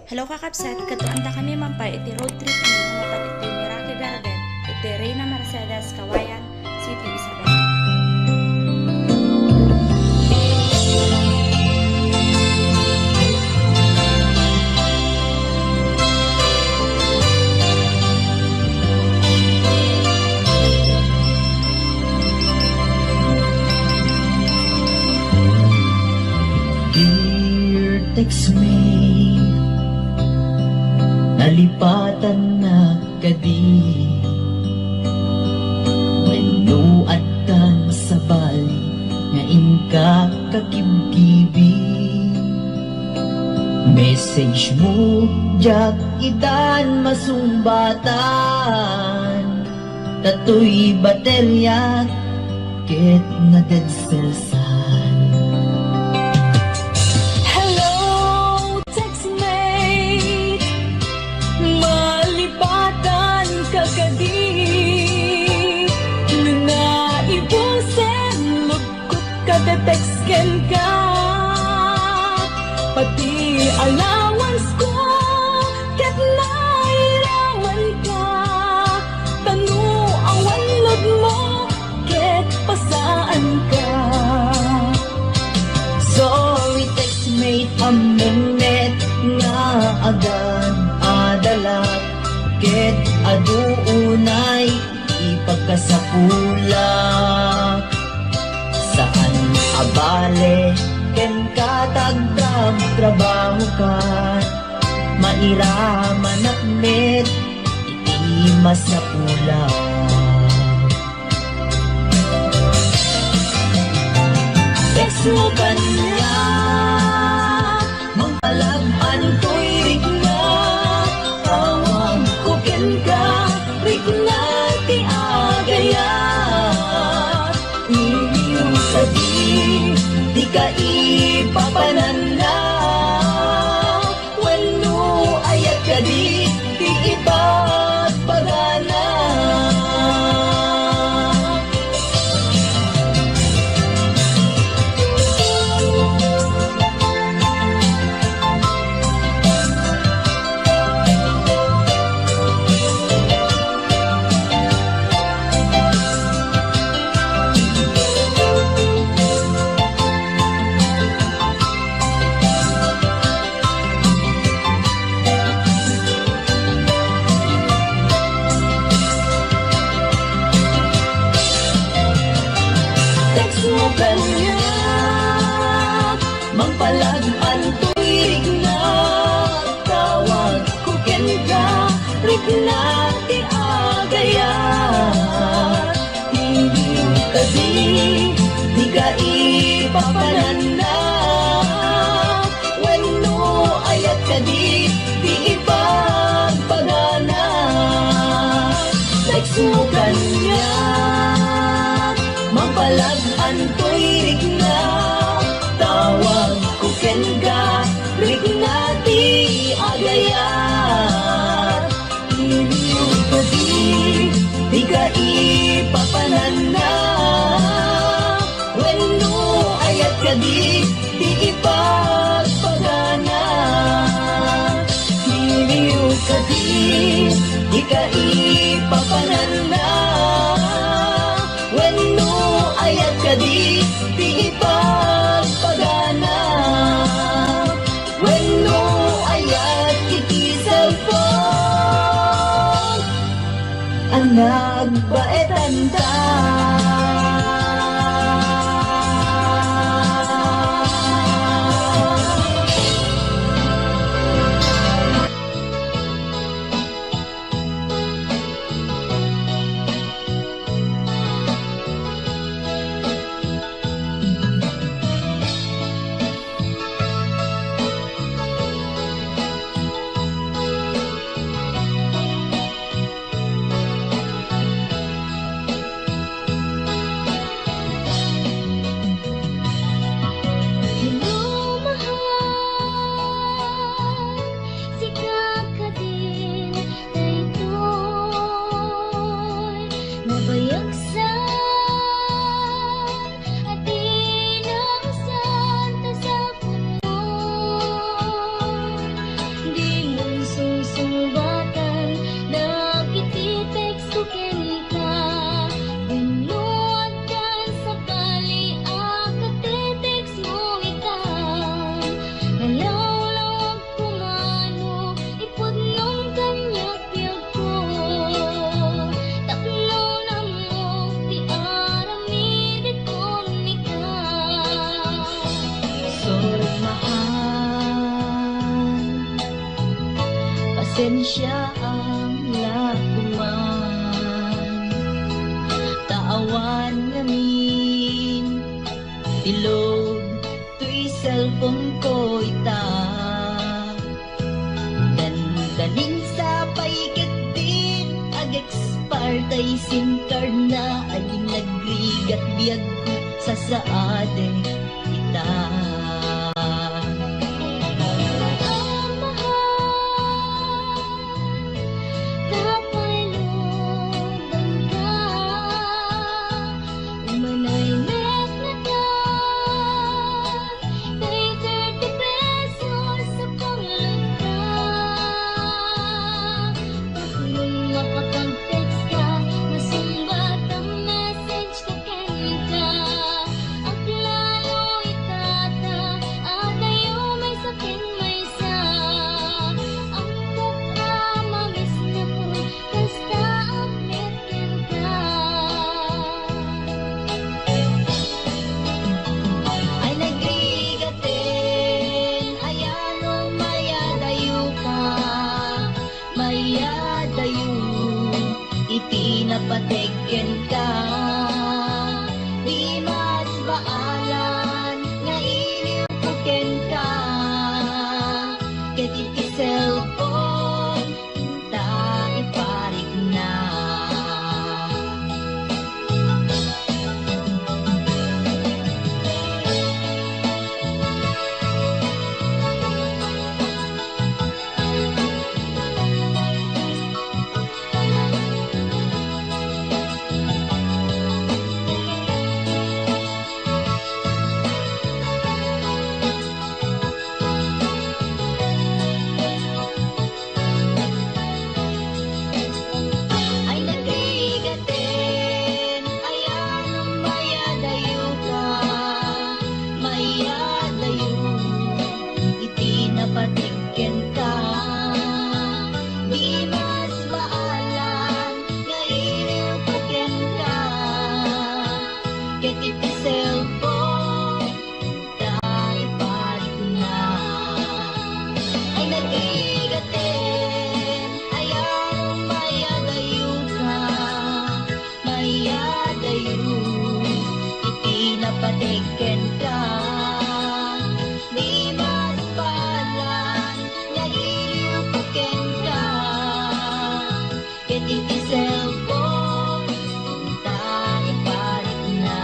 Hello kakabsat, katuan ta kami mampay iti road trip ni mapan iti Miracle Garden, iti Reina Mercedes, Kawayan, City, Isabela. Dear Textmate, nalipatan na kadi wenno addan sa bali nga inka kakibkibi. Message mo jak itan masumbatan, tatoy baterya ket nga dead cells. Text-ken ka, pati allowance ko, ket nairaman ka, tanu awan lod mo, ket pasaan ka. Sorry textmate, amengnet nga agad adalat, ket aduunay ipagkasapulak. Saan abale ken katagdam trabaho ka, mairaman akmet iti masapula. Text mo kanya mangpalagpan ko'y rigna, tawag ko ken ka rigna ti agaya. Di ka ipapananda, wenno ayat ka di ipagpagana. Kanya mangpalagpan to'y rigna, tawag ko ken ka rigna ti agaya. Hindi kasi di ka ipapananda, wenno ayat ka di ipagpagana. Text mo kanya mangpalagpan to'y rigna, tawag ko ken ka rigna ti agaya. Hindi ka di ka ipapananda, wenno ayat ka di ipagpagana. Hindi ka di ka ipapananda, wenno ayat ka di ipagpagana. Wenno ayat iti cellphone, ang nagbaetan ta. Pasensya ang lakuman, taawan ngamin, tilog, tuy cellphone ko ita. Dandanin sa paikat din, ag-expire SIM card na, ay nagrigat biyag ko sa saade ita. Napateken ka, di mas baalan nga iniupuken ka, ket iti cellphone ta iparik na. Patikin ka, di mas baalan nga iniupuken ka, ket iti cellphone ta iparik na. Ay nag-igaten, ayan mayadayo ka, mayadayo, iti napatiken ka, di mas baalan nga iniupuken ka, ket iti cellphone ta iparik na.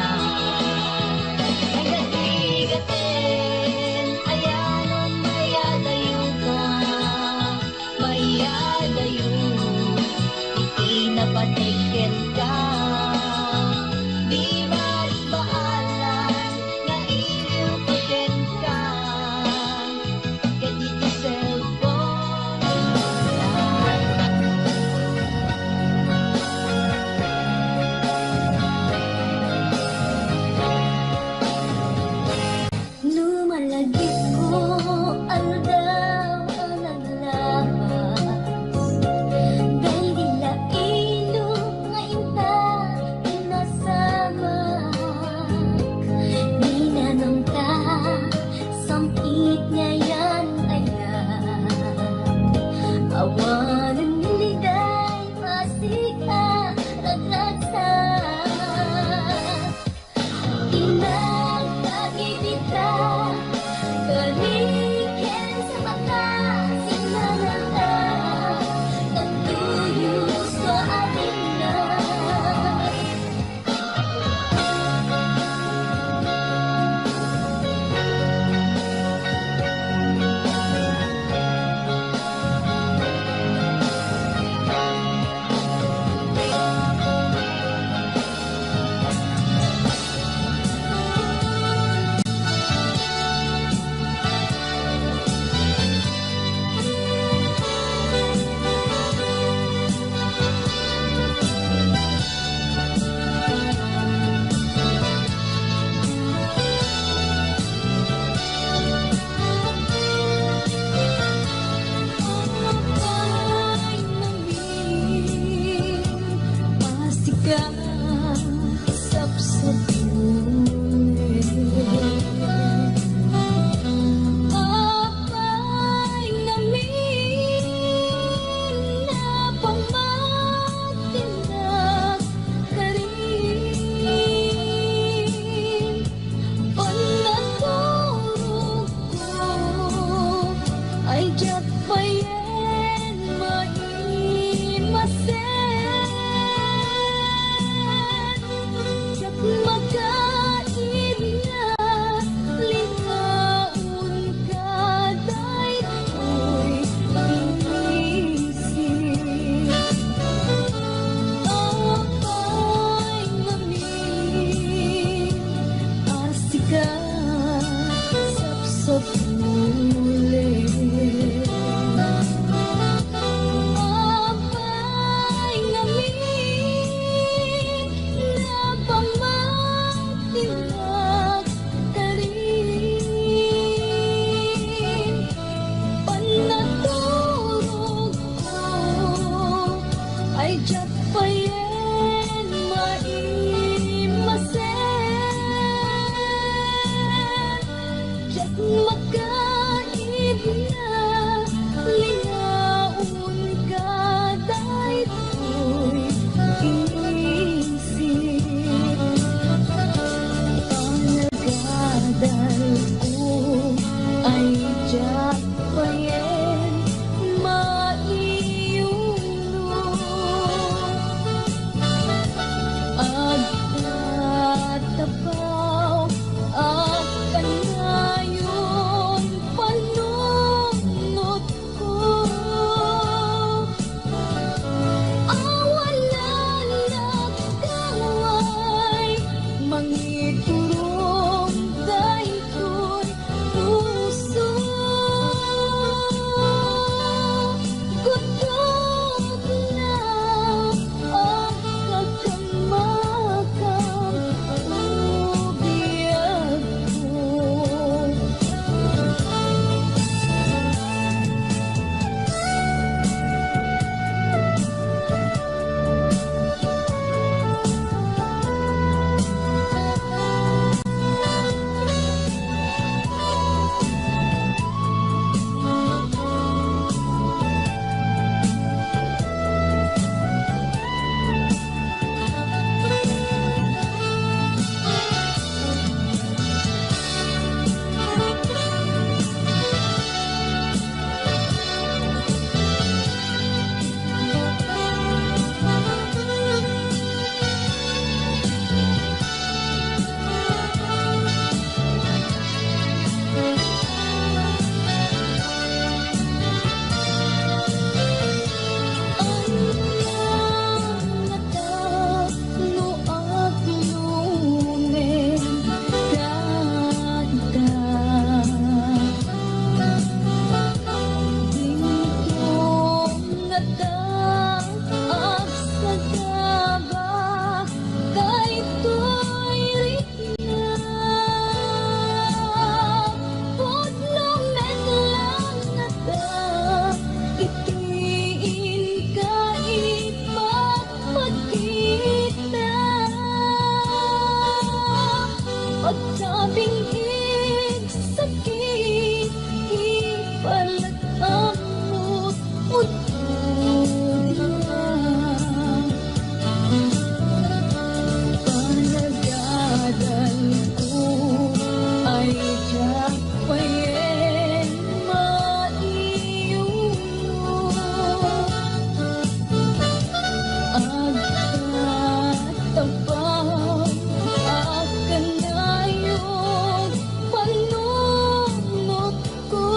Ay nag-igaten, ayan mayadayo ka, payen maimasen ket makain na lingaun kaday ko'y inisip apay ngamin asika sapsop ulit apay ngamin napamatinag tarin panaturog ko ay diyak payen maimasen diyak makaib na lingaun kaday ko'y inisip panagadal ko ay diyak payen maiuno agtatapaw akanayon panunot ko awalan nagkaway mangiturong daytoy puso gutok na ang kakamakam ubiyag ko Pagkabing sakit ipalagamot panagadal ko ay diyak payen maiuno agtatapaw akanayon panunot ko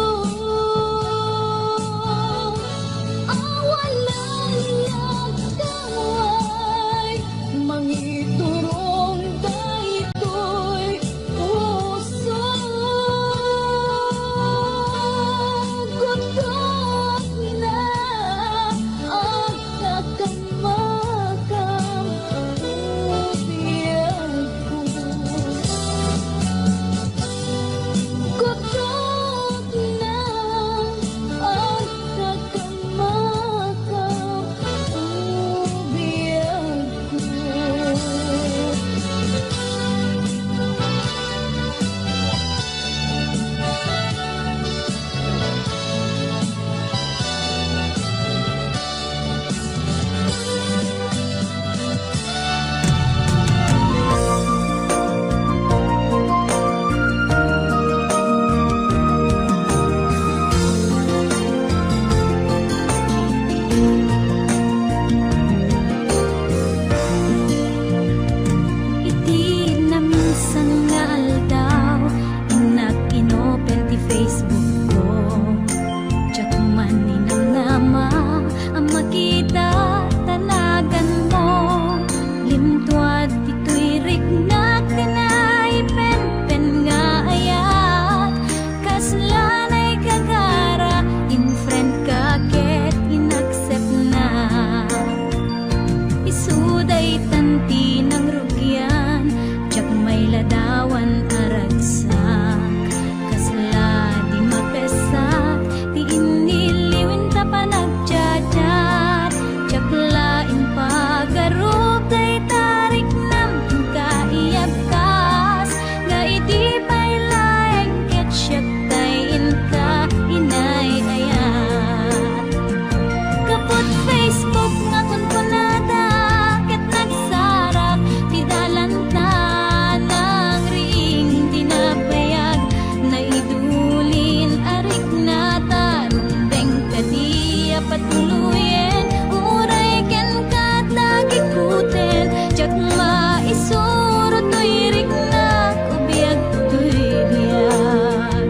patuluyen uray ken katagikuten jak maisuro to'y riknak ubiyag to'y biyag.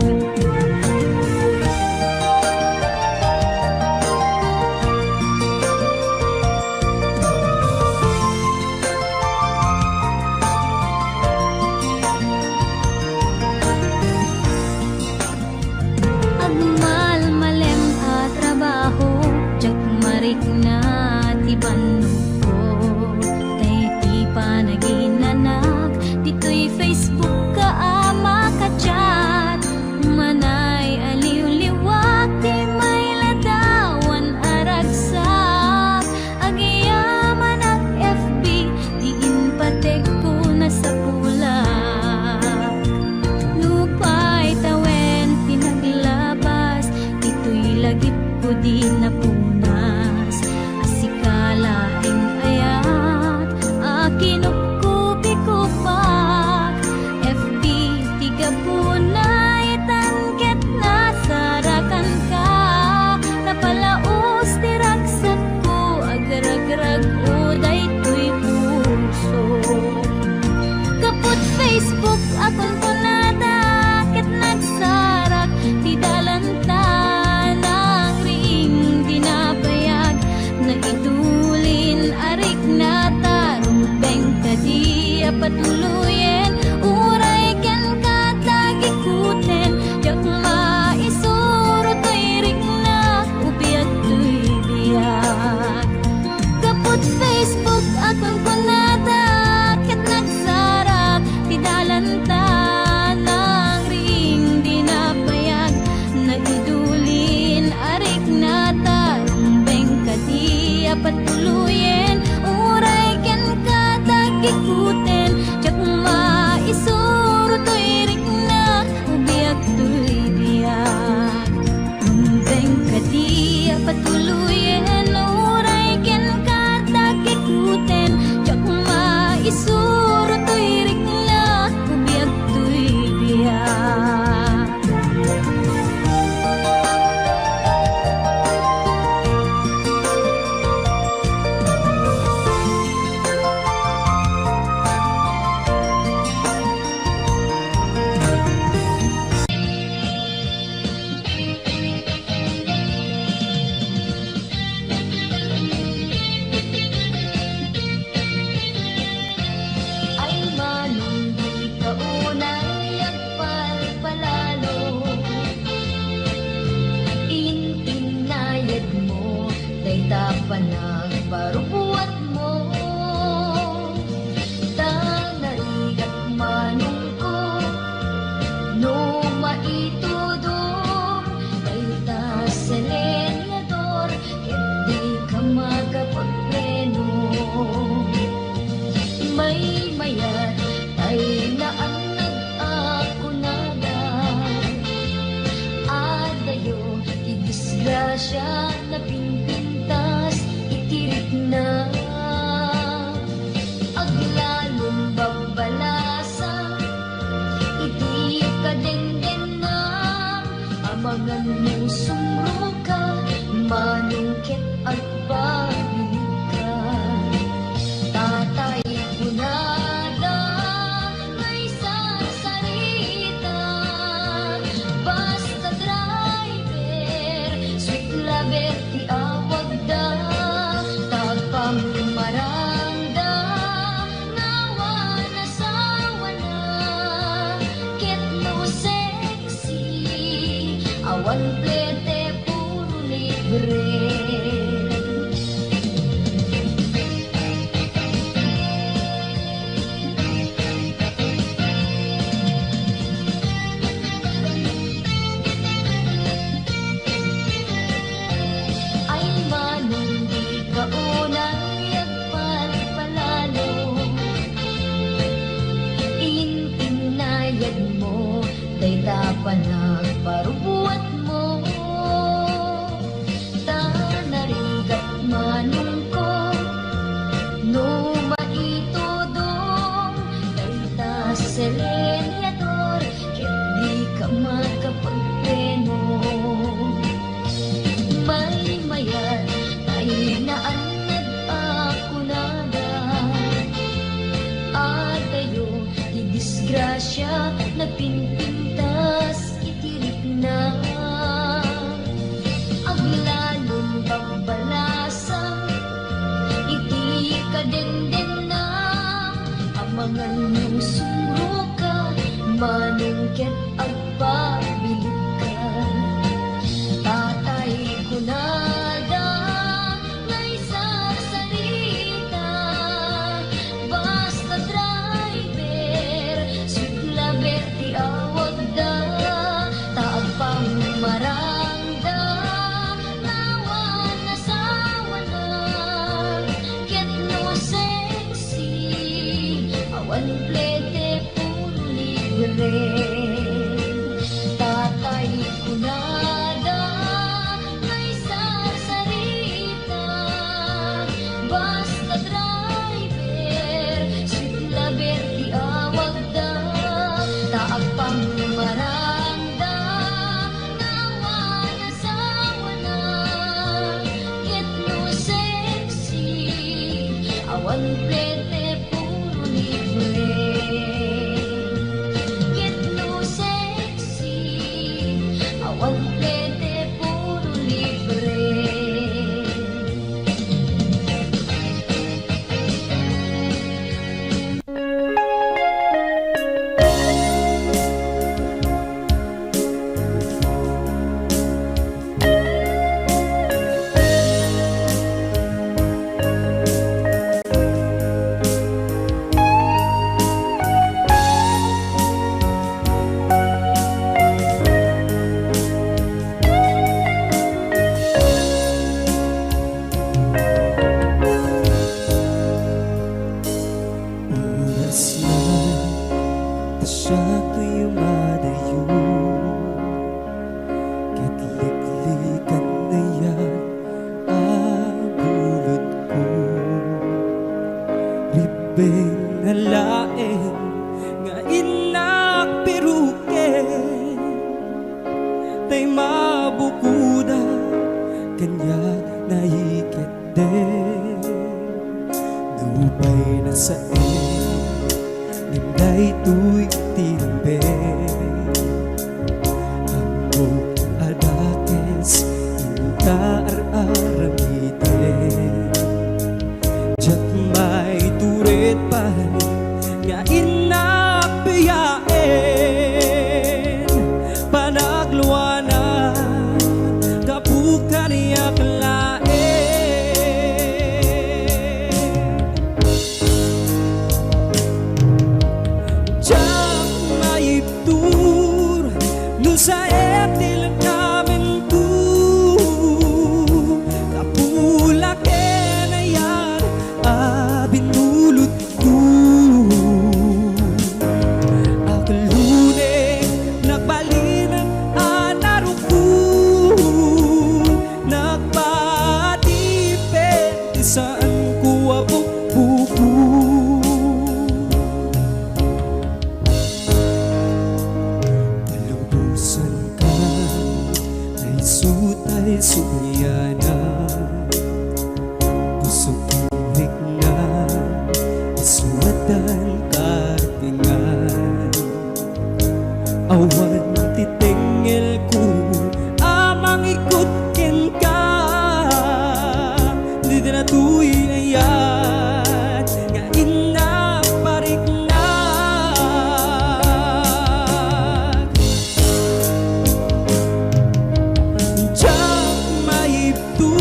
Agmal malem a trabaho jak marik na ti ko tay ti panaginanak dito'y Facebook ka ama ka chat manay aliw-liwak ti may ladawan aragsak agiyaman ak FB di inpatek ko na sa pulak lupay tawen pinaglabas dito'y lagip ko di napunas asikalaing ayat akinupkupi ko pak FB tiga punay tangket na sarakan ka napalaos tiragsat ko agragrag uday to'y puso kaput Facebook akon ko nada ket nagsarak ti dalantan ang ring dinapayag na itulin arik na tarumbeng kadi patuluyen uray ken katagikuten jak maisuro to'y riknak ubiyag to'y biyag kaput Facebook akon ko nada ket nagsarap ti dalantan ang ring dinapayag na idulin arik na tarumbeng kadi patuluyen uray ken katagikuten jak maisuro to'y riknak ubiyag to'y biyag tumbeng kadi patuluyen uray ken katagikuten jak maisuro to'y riknak ubiyag to'y biyag. Ay manong di kaunay agpalpalalo intinayad mo day tapanag parubuat mo tanarigat manong ko no maitudong day ta selenyador ket di ka magapagpreno may mayat ay naanag ako nada adayo idisgrasya na pimpintas itirik na aglalong babalasa iti kadenden na amangan mo sumro ka manungkit at babika tatay kunada may sasarita basta driver sweet lover ti awag da tapang maranda nawa nasawa na ket no sexy awan plete puro libre. Ay manong di kaunay agpalpalalo intinayad mo day tapanag parubuat mo tanarigat manong ko no maitudong day ta selenyador ket di ka magapagpreno may maya bilalon pagbalasang iti kadenden na amangan ng sumro ka manungket agpabilit ka tatay kunada ngay sarsalita basta driver sudla berti awag da taag pang marangda nawan nasawa na get no sexy awan plete puro libre tatay kunada ngay sarsarita basta driver sudla berti awag da taag pang marangda nawan asawa na get no sexy awan plete puro libre get no sexy awan plete puro libre. Oras na siya ko'y umadayo Kitliklikan na yan ang bulot ko Ribeng na laeng nga inakpiruken Tay mabukuda kanya naikit din Nupay na sa Ninday tuy timbe Ang adakes Inta ar-aramite Diyak may turit pa Nga inapiyain Panagluwanan Kapukan iyak lain Diyak maiptur Nung sa etil namin tu Kapulaken na yan Binulot ko Akaluneng nagbalinan anaro ko Nagpatipid Isaan ko abog buko Malubusan ka Ay sutay sulyana Pusok kinig na Isuwatan kartingan Awan titingil ko Amang ikutin ka Di na tuy ayan Nga inaparik na Diyak maipto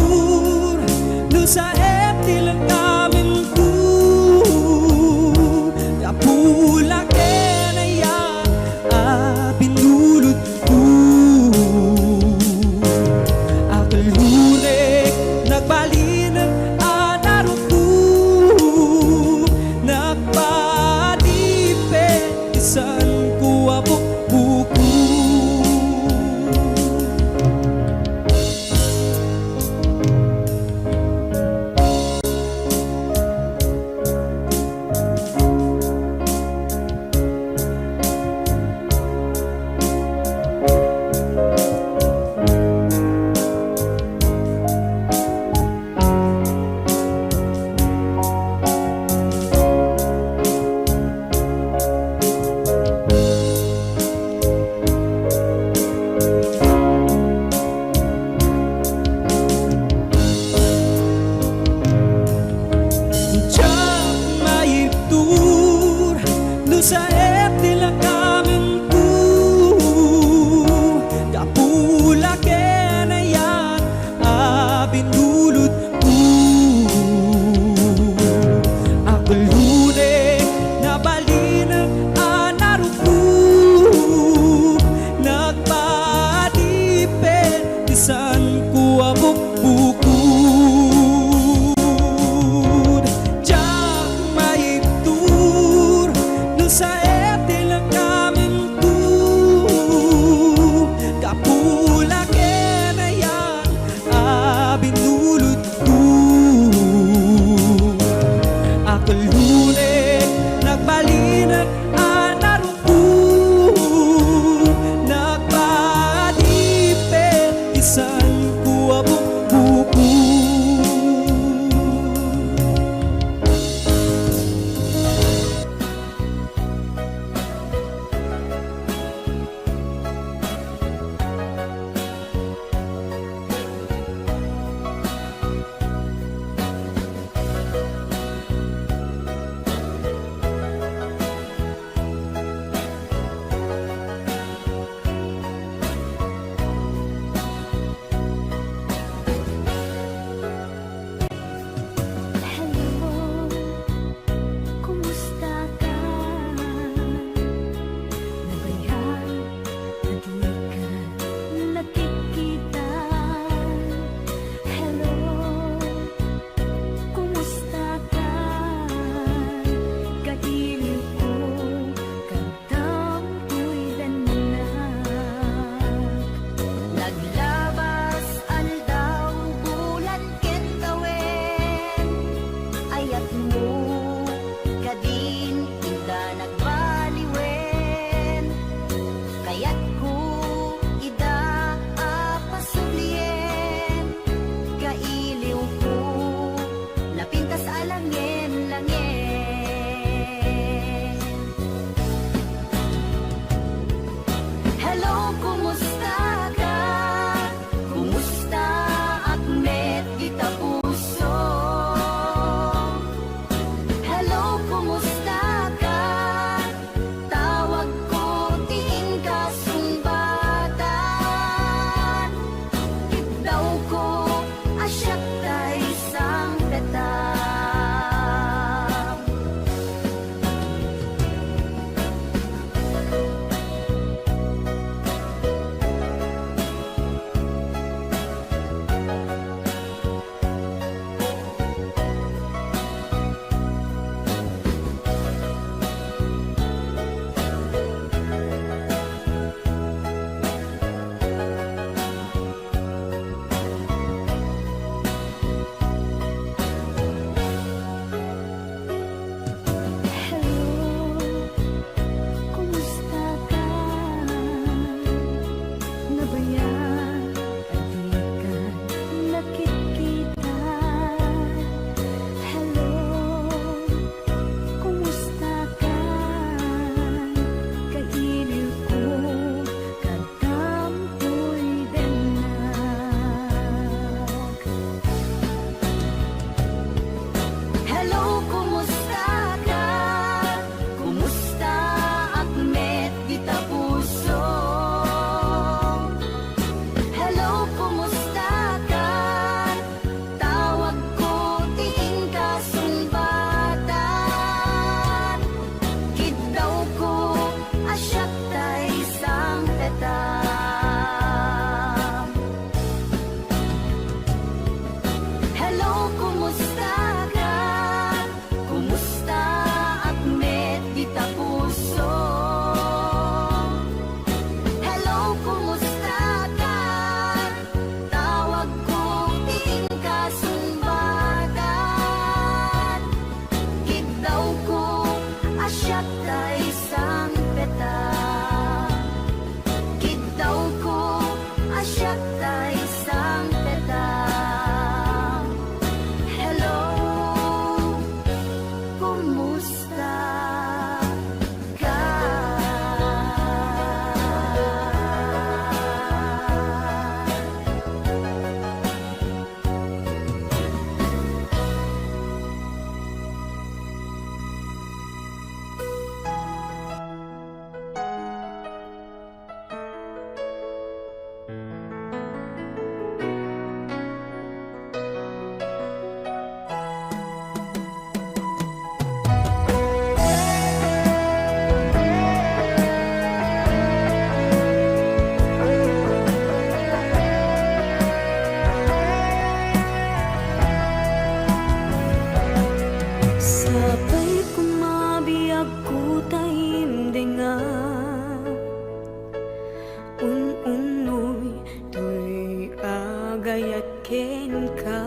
ka.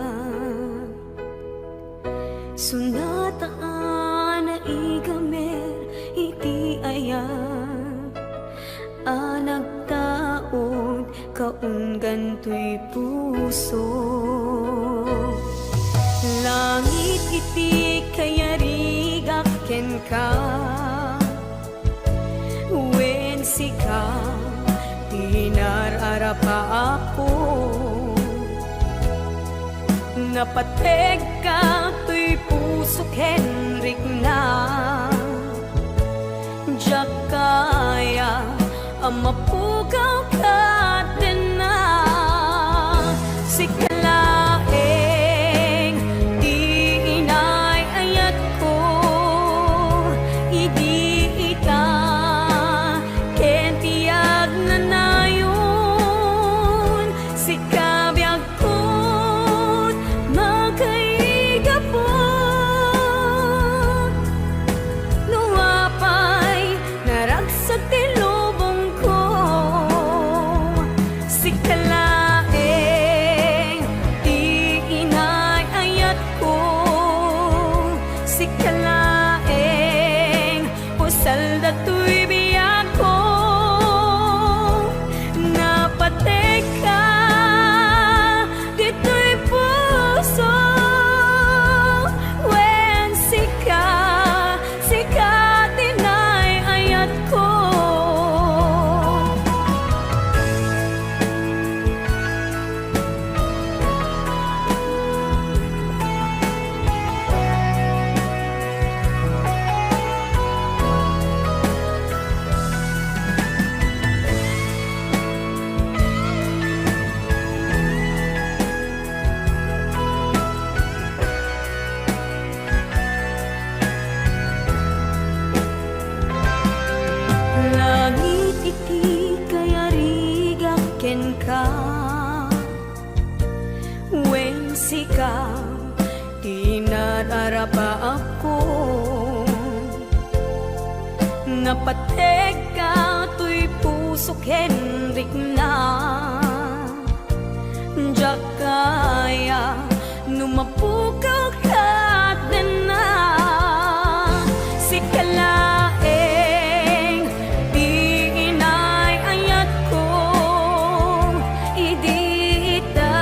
Sunataan na igamer iti ayan, nagtaod kaun gantoy puso. Langit iti kayarigak ken ka, wen sika tinararapa ako. Napateg ka to'y puso Henrik na, diyak kaya amapugaw ka din na. Sikalaeng di inay ayat ko, idi ita ken tiyag na nayon. Sikabiyag ko magkaiga po, nuwapay naragsak ti lubong ko. Sikalaeng di inay ayat ko, sikalaeng pusal dato'y biyak ko. Napateg ka dito'y puso, wen sika tinay ayat ko. Langit iti kayarigak ken ka, wen sika tinararapa ako. Napateg ka to'y puso Henrik na, diyak kaya numapukaw ka din na. Sikalaeng di inay ayat ko, idi ita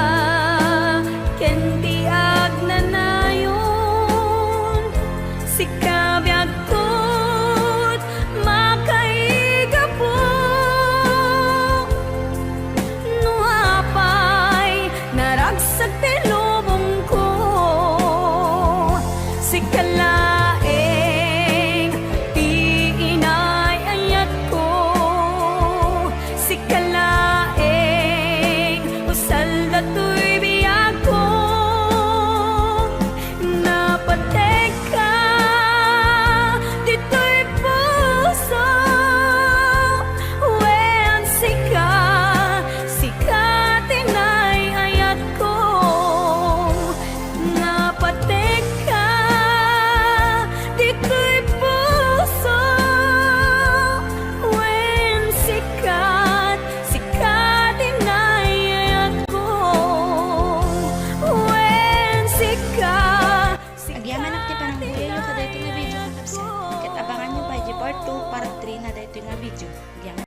ken tiyag na nayon. Sikabiyag ko't makaiga po, nuapay naragsak ti lubong ko. Sikalaeng di inay ayat ko, sikalaeng usal dato'y biyak ko. Napateg ka dito'y puso, wen sika tinay ayat ko. Napateg ka dito'y puso, wen sika tinay ayat ko. Wen sika Agyaman ak ti panangbuyayo ka dayto nga video nga kapsa. Ket abangan nyo pa part 2 part 3 na dayto nga video. Agyaman.